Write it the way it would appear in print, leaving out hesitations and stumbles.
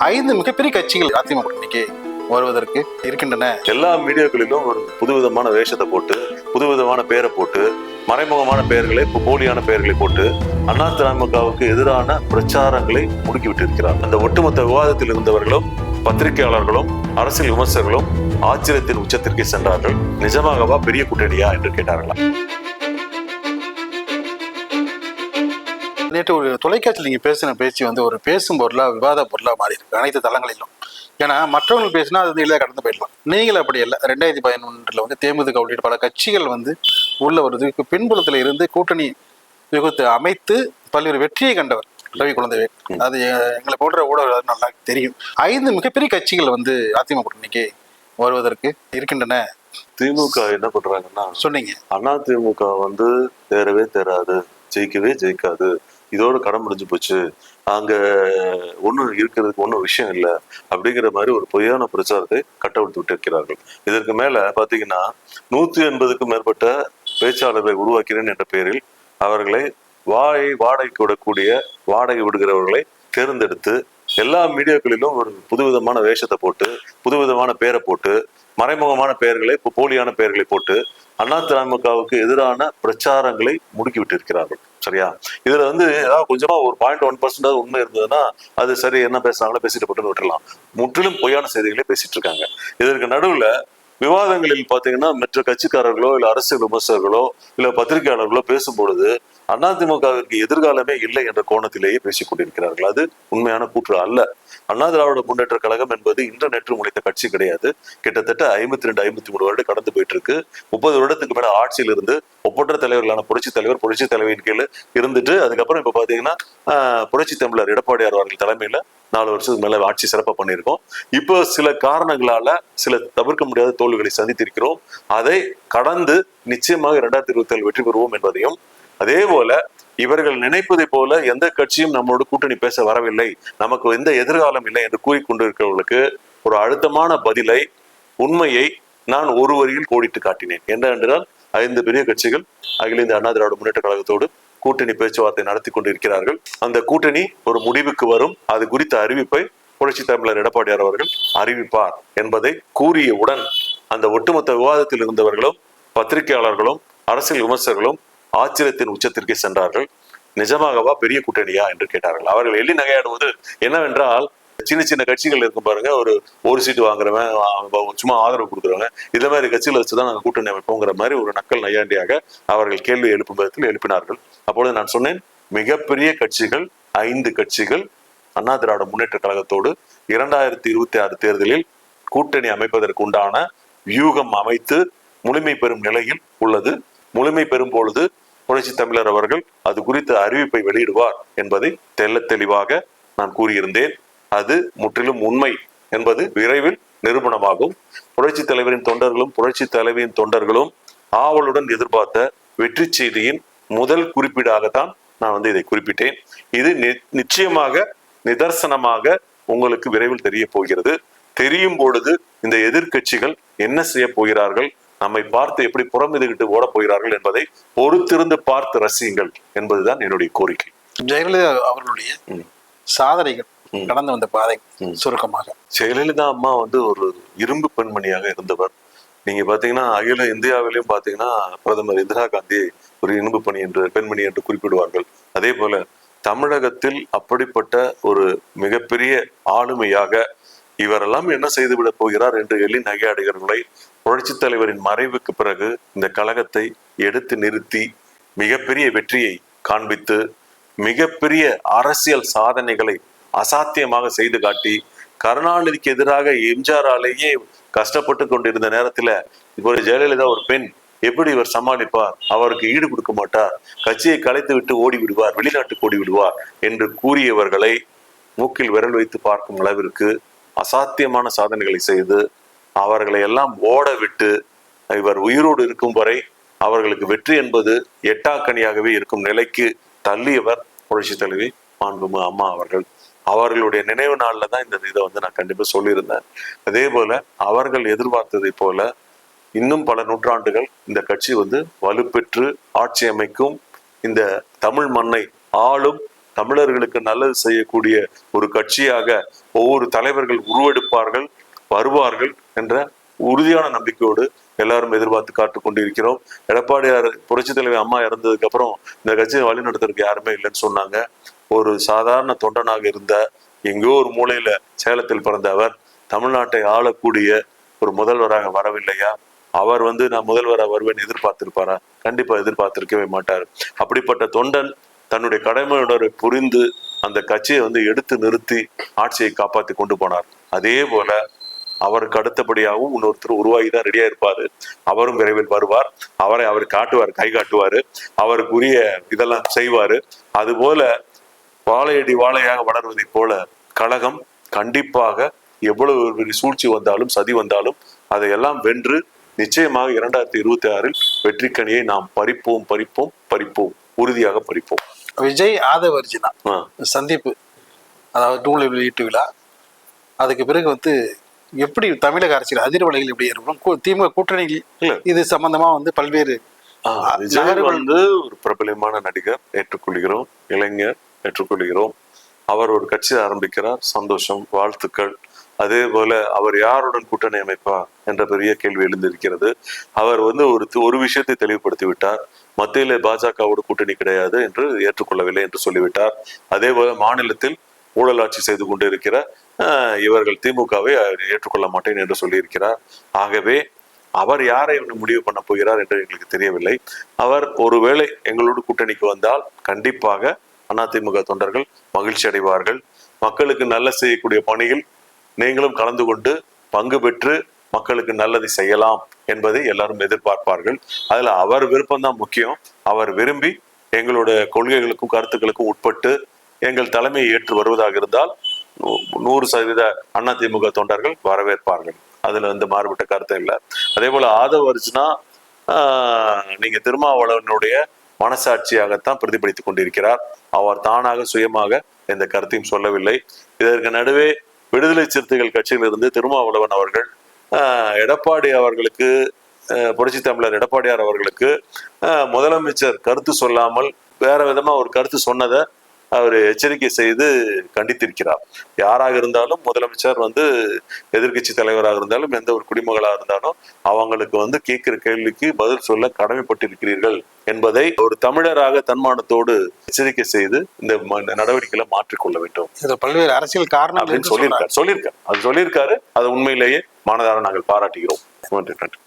5 மிகப்பெரிய கட்சிகள் அதிமுக கூட்டணிக்கு வருவதற்கு இருக்கின்றன. எல்லா மீடியாக்களிலும் ஒரு புதுவிதமான வேஷத்தை போட்டு, புதுவிதமான பெயரை போட்டு, மறைமுகமான பெயர்களை, போலியான பெயர்களை போட்டு அதிமுகவுக்கு எதிரான பிரச்சாரங்களை முடுக்கிவிட்டு இருக்கிறார். அந்த ஒட்டுமொத்த விவாதத்தில் இருந்தவர்களும், பத்திரிகையாளர்களும், அரசியல் விமர்சகர்களும் ஆச்சரியத்தின் உச்சத்திற்கு சென்றார்கள். நிஜமாகவா பெரிய கூட்டணியா என்று கேட்டார்களா? நேற்று ஒரு தொலைக்காட்சியில் நீங்க பேசின பேச்சு ஒரு பேசும் பொருளா, விவாத பொருளா மாறி இருக்கு அனைத்து தளங்களிலும். ஏன்னா மற்றவங்க பேசினா அது இல்லை கடந்து போயிடலாம். நீங்கள் அப்படி இல்லை. 2011 தேமுதிக உள்ளிட்ட பல கட்சிகள் உள்ள வருது. பின்புலத்தில் இருந்து கூட்டணி யுகத்தை அமைத்து பல்வேறு வெற்றியை கண்டவர் ரவி குழந்தைவேல். அது எங்களை போன்ற ஊடகங்கள் நல்லா தெரியும். 5 மிகப்பெரிய கட்சிகள் அதிமுக கூட்டணிக்கு வருவதற்கு இருக்கின்றன. திமுக என்ன பண்றாங்கன்னா, சொன்னீங்க அதிமுக தேரவே தேராது, ஜெயிக்கவே ஜெயிக்காது, இதோட கடன் முடிஞ்சு போச்சு, அங்க ஒன்றும் இருக்கிறதுக்கு ஒன்றும் விஷயம் இல்லை அப்படிங்கிற மாதிரி ஒரு பொய்யான பிரச்சாரத்தை கட்டவிழ்த்து விட்டு இருக்கிறார்கள். இதற்கு மேல பாத்தீங்கன்னா 180க்கும் மேற்பட்ட பேச்சாளர்களை உருவாக்கிறேன் என்ற பெயரில் அவர்களை வாடகைக்கு விடக்கூடிய, வாடகை விடுகிறவர்களை தேர்ந்தெடுத்து எல்லா மீடியாக்களிலும் ஒரு புதுவிதமான வேஷத்தை போட்டு, புதுவிதமான பெயரை போட்டு, மறைமுகமான பெயர்களை, போலியான பெயர்களை போட்டு அதிமுகவுக்கு எதிரான பிரச்சாரங்களை முடுக்கிவிட்டு இருக்கிறார்கள். சரியா? இதுல ஏதாவது கொஞ்சமா ஒரு 0.1% உண்மை இருந்ததுன்னா அது சரி, என்ன பேசுறாங்களோ பேசிட்டு போட்டு விட்டுறலாம். முற்றிலும் பொய்யான செய்திகளே பேசிட்டு இருக்காங்க. இதற்கு நடுவுல விவாதங்களில் பாத்தீங்கன்னா மற்ற கட்சிக்காரர்களோ இல்ல அரசியல் விமர்சகர்களோ இல்ல பத்திரிகையாளர்களோ பேசும்பொழுது அதிமுகவிற்கு எதிர்காலமே இல்லை என்ற கோணத்திலேயே பேசிக் கொண்டிருக்கிறார்கள். அது உண்மையான கூற்று அல்ல. அண்ணா திராவிட முன்னேற்ற கழகம் என்பது இன்று நேற்று முளைத்த கட்சி கிடையாது. கிட்டத்தட்ட 52-53 வருடம் கடந்து போயிட்டு இருக்கு. 30 வருடத்துக்கு மேல ஆட்சியில் இருந்து ஒப்பற்ற தலைவர்களான புரட்சி தலைவியின் கீழே இருந்துட்டு அதுக்கப்புறம் இப்ப பாத்தீங்கன்னா புரட்சி தமிழர் எடப்பாடியார் அவர்கள் தலைமையில 4 வருஷத்துக்கு மேல ஆட்சி சிறப்பா பண்ணியிருக்கோம். இப்போ சில காரணங்களால சில தவிர்க்க முடியாத தோல்விகளை சந்தித்திருக்கிறோம். அதை கடந்து நிச்சயமாக 2027 வெற்றி பெறுவோம் என்பதையும், அதே போல இவர்கள் நினைப்பதை போல எந்த கட்சியும் நம்மளோட கூட்டணி பேச வரவில்லை, நமக்கு எந்த எதிர்காலம் இல்லை என்று கூறிக்கொண்டிருக்கிறவர்களுக்கு ஒரு அழுத்தமான பதிலை, உண்மையை நான் ஒரு வரியில் கோடிட்டு காட்டினேன். என்னவென்றால் 5 பெரிய கட்சிகள் அகில இந்திய அண்ணா திராவிட முன்னேற்ற கழகத்தோடு கூட்டணி பேச்சுவார்த்தை நடத்தி கொண்டிருக்கிறார்கள். அந்த கூட்டணி ஒரு முடிவுக்கு வரும். அது குறித்த அறிவிப்பை புரட்சி தமிழர் எடப்பாடியார் அவர்கள் அறிவிப்பார் என்பதை கூறியவுடன் அந்த ஒட்டுமொத்த விவாதத்தில் இருந்தவர்களும், பத்திரிகையாளர்களும், அரசியல் விமர்சகர்களும் ஆச்சரியத்தின் உச்சத்திற்கு சென்றார்கள். நிஜமாகவா பெரிய கூட்டணியா என்று கேட்டார்கள். அவர்கள் எள்ளி நகையாடுவது என்னவென்றால், சின்ன சின்ன கட்சிகள் இருக்கும் பாருங்க, ஒரு சீட்டு வாங்குறவன், சும்மா ஆதரவு கொடுக்குறவங்க, இந்த மாதிரி கட்சிகளை வச்சுதான் நாங்கள் கூட்டணி அமைப்போங்கிற மாதிரி ஒரு நக்கல் நையாண்டியாக அவர்கள் கேள்வி எழுப்பும் விதத்தில் எழுப்பினார்கள். அப்பொழுது நான் சொன்னேன், மிகப்பெரிய கட்சிகள் 5 கட்சிகள் அண்ணா திராவிட முன்னேற்ற கழகத்தோடு 2026 தேர்தலில் கூட்டணி அமைப்பதற்கு உண்டான வியூகம் அமைத்து முழுமை பெறும் நிலையில் உள்ளது. முழுமை பெறும் பொழுது புரட்சி தமிழர் அவர்கள் அது குறித்த அறிவிப்பை வெளியிடுவார் என்பதை தெளிவாக நான் கூறியிருந்தேன். அது முற்றிலும் உண்மை என்பது விரைவில் நிரூபணமாகும். புரட்சி தலைவரின் தொண்டர்களும் புரட்சி தலைவியின் தொண்டர்களும் ஆவலுடன் எதிர்பார்த்த வெற்றி செய்தியின் முதல் குறிப்பீடாகத்தான் நான் இதை குறிப்பிட்டேன். இது நிச்சயமாக நிதர்சனமாக உங்களுக்கு விரைவில் தெரிய போகிறது. தெரியும் பொழுது இந்த எதிர்கட்சிகள் என்ன செய்ய போகிறார்கள், நம்மை பார்த்து எப்படி புறமிதுகிட்டு ஓட போகிறார்கள் என்பதை பொறுத்திருந்து பார்த்து ரசியுங்கள் என்பதுதான் என்னுடைய கோரிக்கை. ஜெயலலிதா அவர்களுடைய சாதனைகள், கடந்து வந்த பாதை சுருக்கமாக. ஜெயலலிதா அம்மா ஒரு இரும்பு பெண்மணியாக இருந்தவர். நீங்க பாத்தீங்கன்னா அகில இந்தியாவிலையும் பாத்தீங்கன்னா பிரதமர் இந்திரா காந்தி ஒரு இரும்பு பெண்மணி என்று குறிப்பிடுவார்கள். அதே போல தமிழகத்தில் அப்படிப்பட்ட ஒரு மிகப்பெரிய ஆளுமையாக இவரெல்லாம் என்ன செய்துவிட போகிறார் என்று எள்ளி நகையாடுகிறவர்களை புரட்சி தலைவரின் மறைவுக்கு பிறகு இந்த கழகத்தை எடுத்து நிறுத்தி மிகப்பெரிய வெற்றியை காண்பித்து மிகப்பெரிய அரசியல் சாதனைகளை அசாத்தியமாக செய்து காட்டி, கருணாநிதிக்கு எதிராக எம்ஜிஆராலேயே கஷ்டப்பட்டு கொண்டிருந்த நேரத்துல இப்போ ஜெயலலிதா ஒரு பெண், எப்படி இவர் சமாளிப்பார், அவருக்கு ஈடு கொடுக்க மாட்டார், கட்சியை கலைத்து விட்டு ஓடி விடுவார், வெளிநாட்டுக்கு ஓடி விடுவார் என்று கூறியவர்களை மூக்கில் விரல் வைத்து பார்க்கும் அளவிற்கு அசாத்தியமான சாதனைகளை செய்து அவர்களை எல்லாம் ஓட விட்டு இவர் உயிரோடு இருக்கும் வரை அவர்களுக்கு வெற்றி என்பது எட்டாக்கனியாகவே இருக்கும் நிலைக்கு தள்ளியவர் புரட்சி தலைவி மாண்புமிகு அம்மா அவர்கள். அவர்களுடைய நினைவு நாள்ல தான் இந்த இதை நான் கண்டிப்பா சொல்லியிருந்தேன். அதே போல அவர்கள் எதிர்பார்த்ததை போல இன்னும் பல நூற்றாண்டுகள் இந்த கட்சி வலுப்பெற்று ஆட்சி அமைக்கும், இந்த தமிழ் மண்ணை ஆளும் தமிழர்களுக்கு நல்லது செய்யக்கூடிய ஒரு கட்சியாக ஒவ்வொரு தலைவர்கள் உருவெடுப்பார்கள், வருவார்கள் என்ற உறுதியான நம்பிக்கையோடு எல்லாரும் எதிர்பார்த்து காத்து கொண்டிருக்கிறோம். எடப்பாடியார் புரட்சி தலைவர் அம்மா இறந்ததுக்கு அப்புறம் இந்த கட்சியை வழி நடத்துறதுக்கு யாருமே இல்லைன்னு சொன்னாங்க. ஒரு சாதாரண தொண்டனாக இருந்த, எங்கோ ஒரு மூலையில சேலத்தில் பிறந்த அவர் தமிழ்நாட்டை ஆளக்கூடிய ஒரு முதல்வராக வரவில்லையா? அவர் நான் முதல்வராக வருவேன் எதிர்பார்த்திருப்பாரா? கண்டிப்பா எதிர்பார்த்திருக்கவே மாட்டார். அப்படிப்பட்ட தொண்டன் தன்னுடைய கடமையுடன் புரிந்து அந்த கட்சியை எடுத்து நிறுத்தி ஆட்சியை காப்பாற்றி கொண்டு போனார். அதே போல அவருக்கு அடுத்தபடியாகவும் இன்னொருத்தர் உருவாகிதான் ரெடியா இருப்பாரு. அவரும் விரைவில் வருவார். அவர் காட்டுவார், கை காட்டுவாரு, அவருக்குரிய இதெல்லாம் செய்வாரு. அது போல வாழையடி வாழையாக வளர்வதை போல கழகம் கண்டிப்பாக எவ்வளவு பெரிய சூழ்ச்சி வந்தாலும் சதி வந்தாலும் அதையெல்லாம் வென்று நிச்சயமாக 2026 வெற்றிக்கனியை நாம் பறிப்போம் பறிப்போம் பறிப்போம், உறுதியாக பறிப்போம். விஜய் ஆதவர்ஜினா சந்திப்பு, அதாவது நூலை வெளியீட்டு விழா, அதுக்கு பிறகு எப்படி தமிழக அரசியல் அதிர்வலைகள் எப்படி இருக்கும்? திமுக கூட்டணியில் இது சம்பந்தமா பல்வேறு விஜய் ஒரு பிரபலமான நடிகர், ஏற்றுக்கொள்கிறோம். இளைஞர், ஏற்றுக்கொள்கிறோம். அவர் ஒரு கட்சி ஆரம்பிக்கிறார், சந்தோஷம், வாழ்த்துக்கள். அதே போல அவர் யாருடன் கூட்டணி அமைப்பா என்ற பெரிய கேள்வி எழுந்திருக்கிறது. அவர் ஒரு விஷயத்தை தெளிவுபடுத்தி விட்டார். மத்தியில பாஜகவோடு கூட்டணி கிடையாது என்று ஏற்றுக்கொள்ளவில்லை என்று சொல்லிவிட்டார். அதே போல மாநிலத்தில் ஊழல் ஆட்சி செய்து கொண்டு இருக்கிற இவர்கள் திமுகவை ஏற்றுக்கொள்ள மாட்டேன் என்று சொல்லியிருக்கிறார். ஆகவே அவர் யாரை முடிவு பண்ண போகிறார் என்று எங்களுக்கு தெரியவில்லை. அவர் ஒருவேளை எங்களோடு கூட்டணிக்கு வந்தால் கண்டிப்பாக அதிமுக தொண்டர்கள் மகிழ்ச்சி அடைவார்கள். மக்களுக்கு நல்ல செய்யக்கூடிய பணியில் நீங்களும் கலந்து கொண்டு பங்கு பெற்று மக்களுக்கு நல்லதை செய்யலாம் என்பதை எல்லாரும் எதிர்பார்ப்பார்கள். அதுல அவர் விருப்பம்தான் முக்கியம். அவர் விரும்பி எங்களுடைய கொள்கைகளுக்கும் கருத்துக்களுக்கும் உட்பட்டு எங்கள் தலைமையை ஏற்று வருவதாக இருந்தால் 100% அதிமுக தொண்டர்கள் வரவேற்பார்கள். அதுல மாறுபட்ட கருத்து இல்லை. அதே போல ஆதவ அர்ஜுனா நீங்க திருமாவளவனுடைய மனசாட்சியாகத்தான் பிரதிபலித்துக் கொண்டிருக்கிறார். அவர் தானாக சுயமாக எந்த கருத்தையும் சொல்லவில்லை. இதற்கு நடுவே விடுதலை சிறுத்தைகள் கட்சியிலிருந்து திருமாவளவன் அவர்கள் எடப்பாடி அவர்களுக்கு, புரட்சி தமிழர் எடப்பாடியார் அவர்களுக்கு முதலமைச்சர் கருத்து சொல்லாமல் வேற விதமா ஒரு கருத்து சொன்னதை அவர் எச்சரிக்கை செய்து கண்டித்திருக்கிறார். யாராக இருந்தாலும் முதலமைச்சர் எதிர்கட்சி தலைவராக இருந்தாலும் எந்த ஒரு குடிமகளாக இருந்தாலும் அவங்களுக்கு கேட்கிற கேள்விக்கு பதில் சொல்ல கடமைப்பட்டிருக்கிறீர்கள் என்பதை ஒரு தமிழராக தன்மானத்தோடு எச்சரிக்கை செய்து இந்த நடவடிக்கைகளை மாற்றிக்கொள்ள வேண்டும். பல்வேறு அரசியல் காரணம் சொல்லியிருக்காரு. அது உண்மையிலேயே மனதார நாங்கள் பாராட்டுகிறோம். நன்றி.